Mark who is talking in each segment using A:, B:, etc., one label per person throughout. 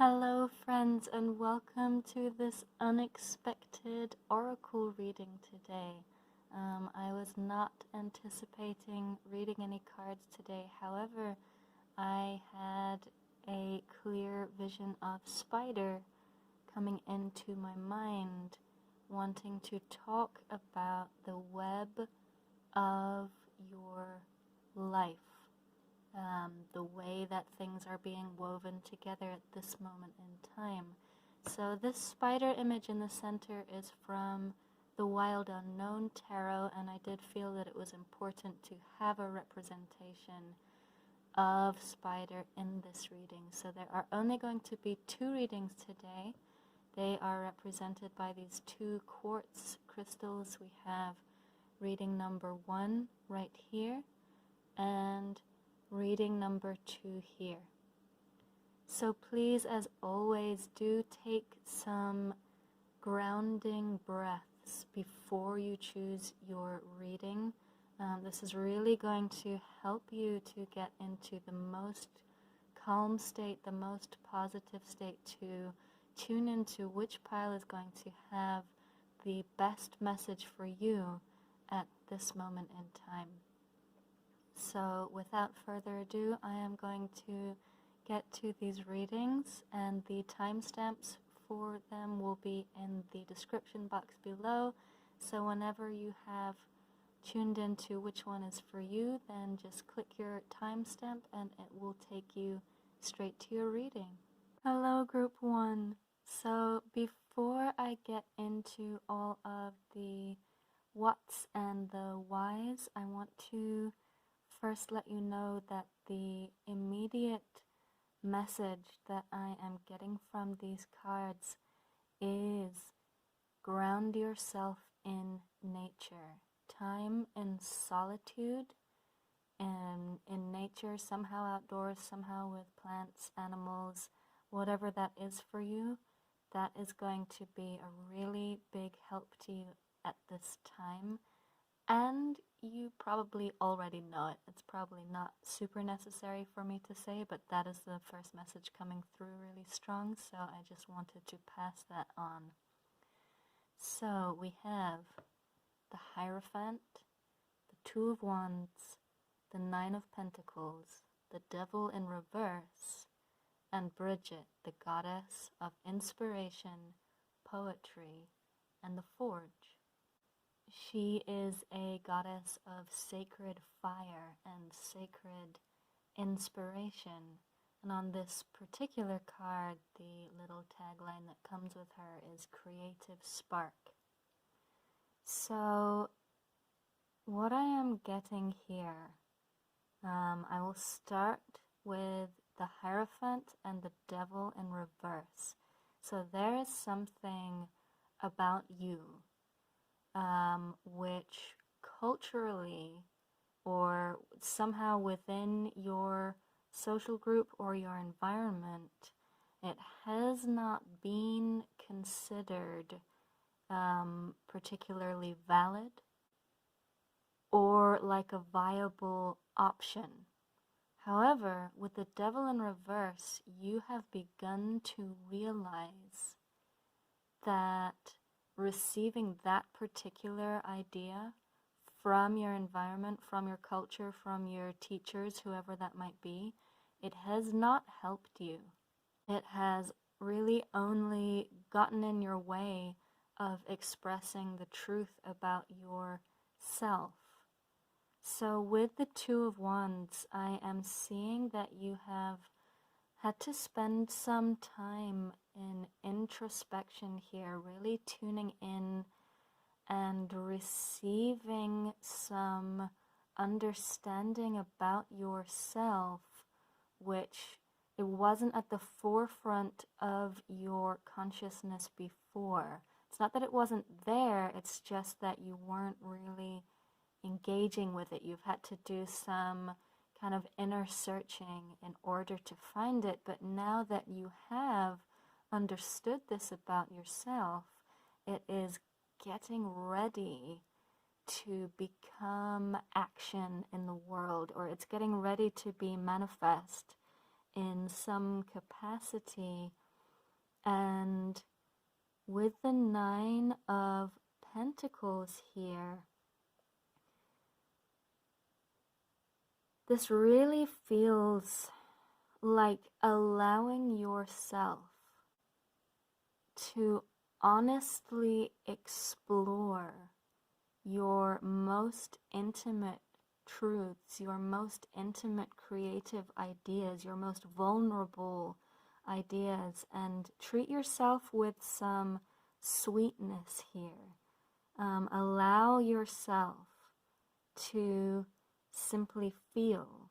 A: Hello, friends, and welcome to this unexpected oracle reading today. I was not anticipating reading any cards today. However, I had a clear vision of Spider coming into my mind, wanting to talk about the web of your life. The way that things are being woven together at this moment in time. So this spider image in the center is from the Wild Unknown Tarot, and I did feel that it was important to have a representation of spider in this reading. So there are only going to be 2 readings today. They are represented by these 2 quartz crystals. We have reading number 1 right here, and reading number 2 here. So please, as always, do take some grounding breaths before you choose your reading. This is really going to help you to get into the most calm state, the most positive state, to tune into which pile is going to have the best message for you at this moment in time. So without further ado, I am going to get to these readings, and the timestamps for them will be in the description box below. So whenever you have tuned into which one is for you, then just click your timestamp and it will take you straight to your reading. Hello, Group 1. So before I get into all of the whats and the whys, I want to first let you know that the immediate message that I am getting from these cards is ground yourself in nature. Time in solitude and in nature, somehow outdoors, somehow with plants, animals, whatever that is for you, that is going to be a really big help to you at this time. And you probably already know it. It's probably not super necessary for me to say, but that is the first message coming through really strong, so I just wanted to pass that on. So we have the Hierophant, the 2 of Wands, the 9 of Pentacles, the Devil in reverse, and Bridget, the goddess of inspiration, poetry, and the forge. She is a goddess of sacred fire and sacred inspiration. And on this particular card, the little tagline that comes with her is Creative Spark. So, what I am getting here, I will start with the Hierophant and the Devil in reverse. So there is something about you which culturally or somehow within your social group or your environment, it has not been considered particularly valid or like a viable option. However, with the Devil in reverse, you have begun to realize that receiving that particular idea from your environment, from your culture, from your teachers, whoever that might be, it has not helped you. It has really only gotten in your way of expressing the truth about yourself. So with the 2 of Wands, I am seeing that you have had to spend some time in introspection here, really tuning in and receiving some understanding about yourself, which it wasn't at the forefront of your consciousness before. It's not that it wasn't there, it's just that you weren't really engaging with it. You've had to do some kind of inner searching in order to find it, but now that you have understood this about yourself, it is getting ready to become action in the world, or it's getting ready to be manifest in some capacity And with the 9 of Pentacles here, this really feels like allowing yourself to honestly explore your most intimate truths, your most intimate creative ideas, your most vulnerable ideas, and treat yourself with some sweetness here. Allow yourself to simply feel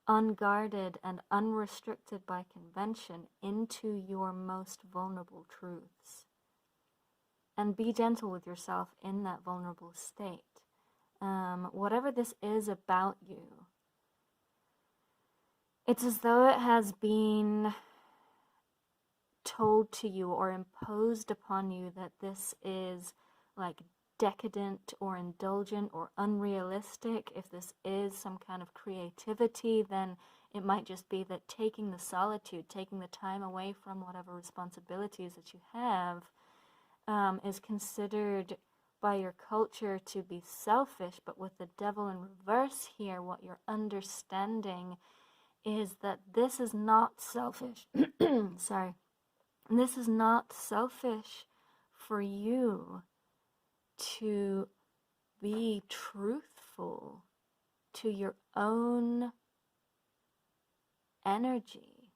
A: unguarded and unrestricted by convention into your most vulnerable truths. And be gentle with yourself in that vulnerable state. Whatever this is about you, it's as though it has been told to you or imposed upon you that this is like decadent or indulgent or unrealistic. If this is some kind of creativity, then it might just be that taking the solitude, taking the time away from whatever responsibilities that you have, is considered by your culture to be selfish. But with the devil in reverse here, what you're understanding is that this is not selfish. Sorry. This is not selfish for you to be truthful to your own energy.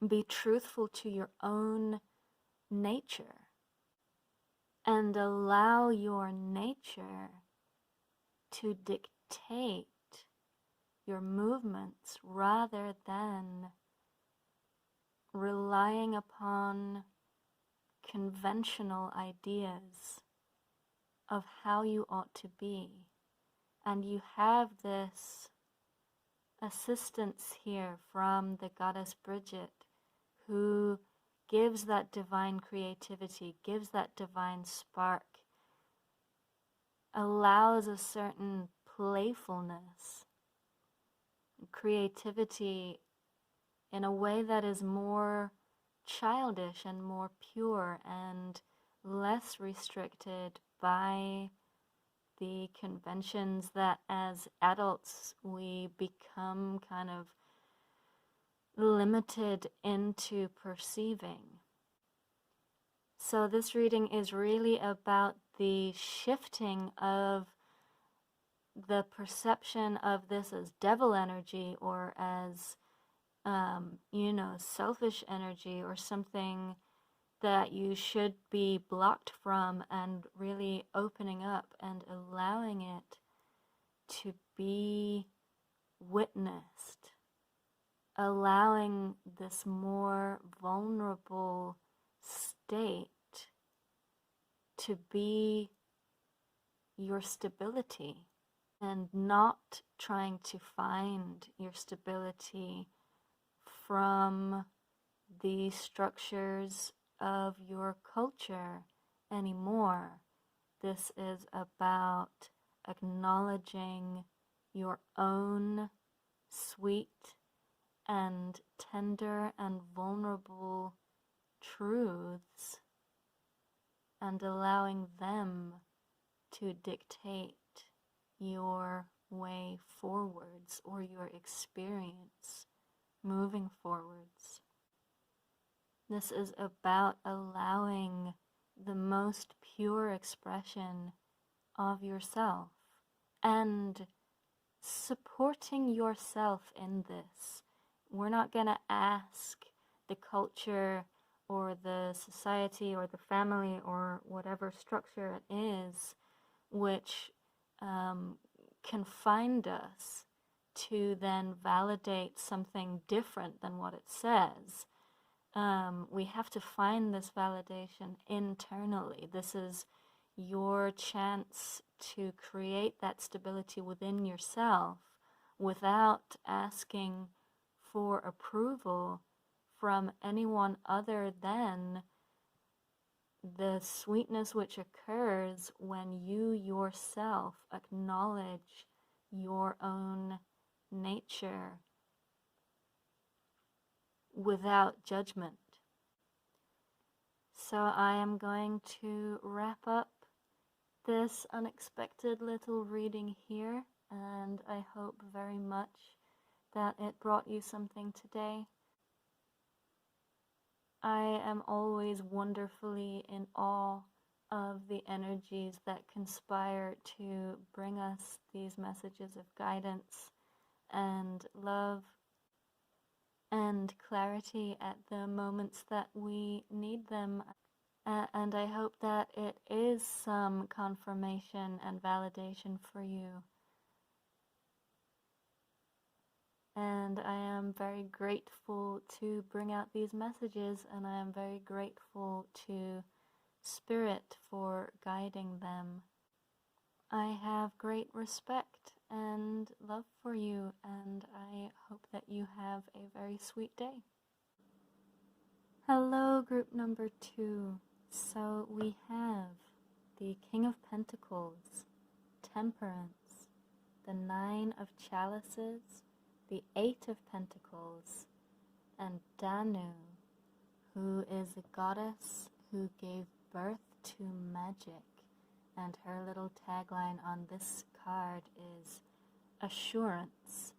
A: Be truthful to your own nature. And allow your nature to dictate your movements rather than relying upon conventional ideas of how you ought to be. And you have this assistance here from the goddess Bridget, who gives that divine creativity, gives that divine spark, allows a certain playfulness, creativity in a way that is more childish and more pure and less restricted by the conventions that as adults we become kind of limited into perceiving. So this reading is really about the shifting of the perception of this as devil energy or as, selfish energy or something that you should be blocked from, and really opening up and allowing it to be witnessed, allowing this more vulnerable state to be your stability, and not trying to find your stability from the structures of your culture anymore. This is about acknowledging your own sweet and tender and vulnerable truths and allowing them to dictate your way forwards or your experience moving forwards. This is about allowing the most pure expression of yourself and supporting yourself in this. We're not going to ask the culture or the society or the family or whatever structure it is which confined us to then validate something different than what it says. We have to find this validation internally. This is your chance to create that stability within yourself without asking for approval from anyone other than the sweetness which occurs when you yourself acknowledge your own nature without judgment. So I am going to wrap up this unexpected little reading here, and I hope very much that it brought you something today. I am always wonderfully in awe of the energies that conspire to bring us these messages of guidance and love and clarity at the moments that we need them. And I hope that it is some confirmation and validation for you. And I am very grateful to bring out these messages, and I am very grateful to Spirit for guiding them. I have great respect and love for you, and I hope that you have a very sweet day. Hello, group number 2. So we have the King of Pentacles, Temperance, the 9 of Chalices, the 8 of Pentacles, and Danu, who is a goddess who gave birth to magic. And her little tagline on this card is assurance.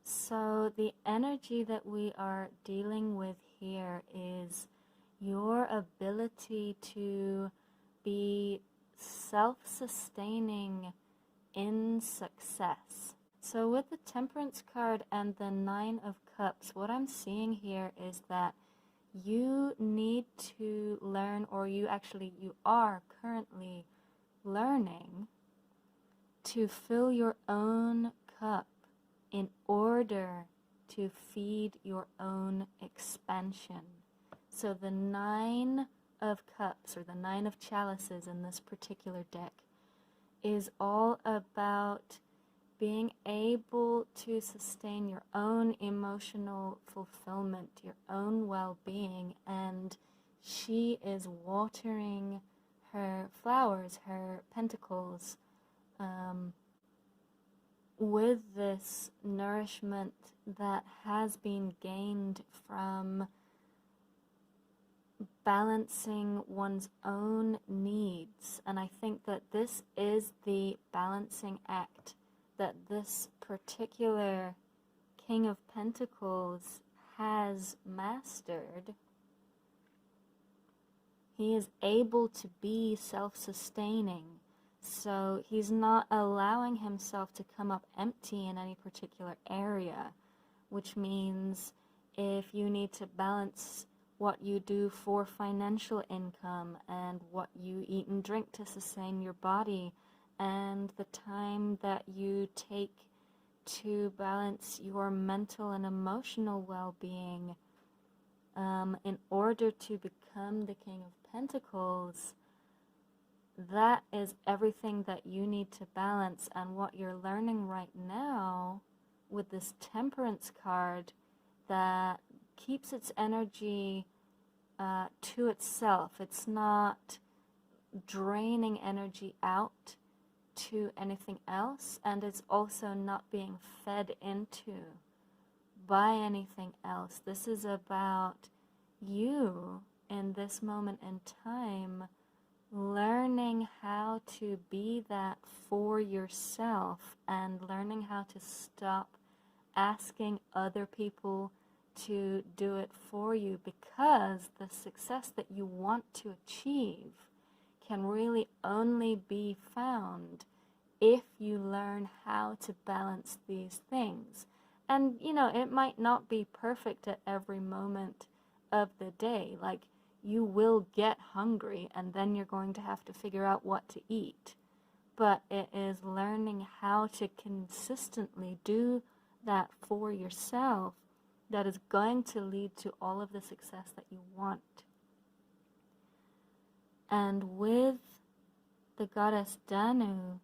A: So the energy that we are dealing with here is your ability to be self-sustaining in success. So with the Temperance card and the 9 of Cups, what I'm seeing here is that you need to learn, or you are currently learning to fill your own cup in order to feed your own expansion. So the 9 of Cups, or the 9 of Chalices in this particular deck, is all about being able to sustain your own emotional fulfillment, your own well-being, and she is watering her flowers, her pentacles, with this nourishment that has been gained from balancing one's own needs. And I think that this is the balancing act that this particular King of Pentacles has mastered. He is able to be self-sustaining, so he's not allowing himself to come up empty in any particular area, which means if you need to balance what you do for financial income and what you eat and drink to sustain your body, and the time that you take to balance your mental and emotional well-being, in order to become the King of Pentacles, that is everything that you need to balance. And what you're learning right now with this Temperance card that keeps its energy to itself, it's not draining energy out to anything else, and it's also not being fed into by anything else. This is about you in this moment in time learning how to be that for yourself, and learning how to stop asking other people to do it for you, because the success that you want to achieve can really only be found if you learn how to balance these things. And you know, it might not be perfect at every moment of the day. Like, you will get hungry and then you're going to have to figure out what to eat. But it is learning how to consistently do that for yourself that is going to lead to all of the success that you want. And with the goddess Danu,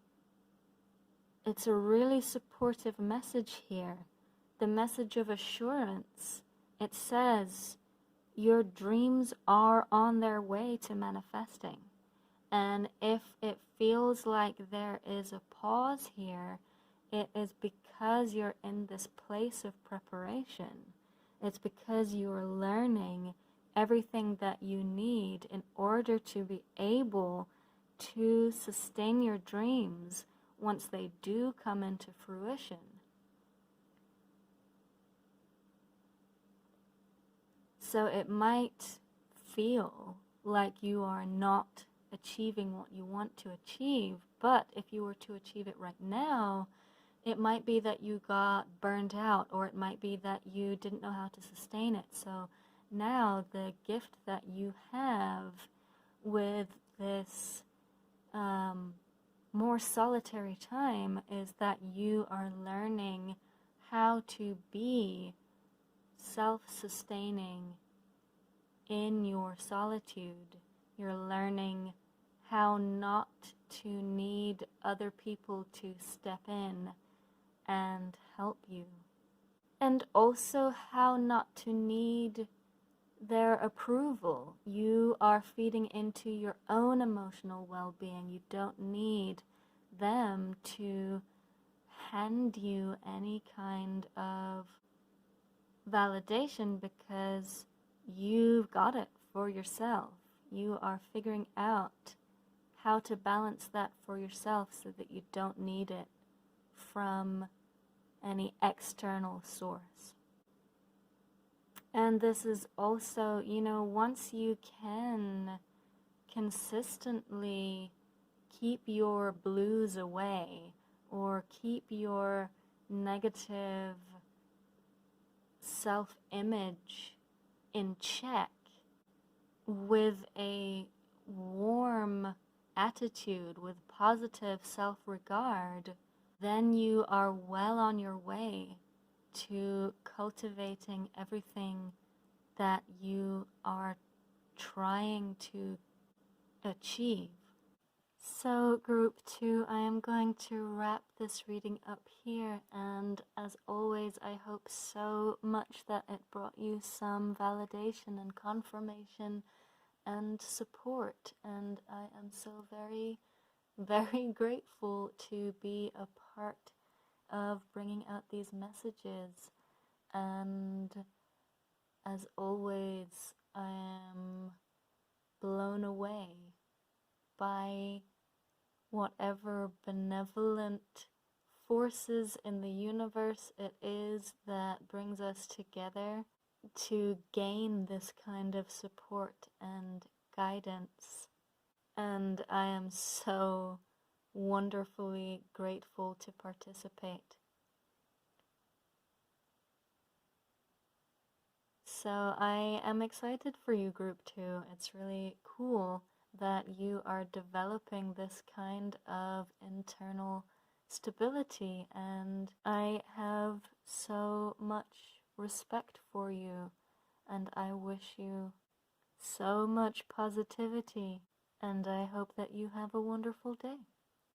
A: it's a really supportive message here. The message of assurance. It says, your dreams are on their way to manifesting. And if it feels like there is a pause here, it is because you're in this place of preparation. It's because you are learning everything that you need in order to be able to sustain your dreams once they do come into fruition. So it might feel like you are not achieving what you want to achieve, but if you were to achieve it right now, it might be that you got burned out, or it might be that you didn't know how to sustain it. So now the gift that you have with this more solitary time is that you are learning how to be self-sustaining in your solitude. You're learning how not to need other people to step in and help you. And also how not to need their approval. You are feeding into your own emotional well-being. You don't need them to hand you any kind of validation because you've got it for yourself. You are figuring out how to balance that for yourself so that you don't need it from any external source. And this is also, once you can consistently keep your blues away or keep your negative self-image in check with a warm attitude, with positive self-regard, then you are well on your way to cultivating everything that you are trying to achieve. So group 2, I am going to wrap this reading up here, and as always I hope so much that it brought you some validation and confirmation and support, and I am so very, very grateful to be a part of bringing out these messages. And as always, I am blown away by whatever benevolent forces in the universe it is that brings us together to gain this kind of support and guidance. And I am so wonderfully grateful to participate. So I am excited for you, group 2. It's really cool that you are developing this kind of internal stability, and I have so much respect for you, and I wish you so much positivity, and I hope that you have a wonderful day.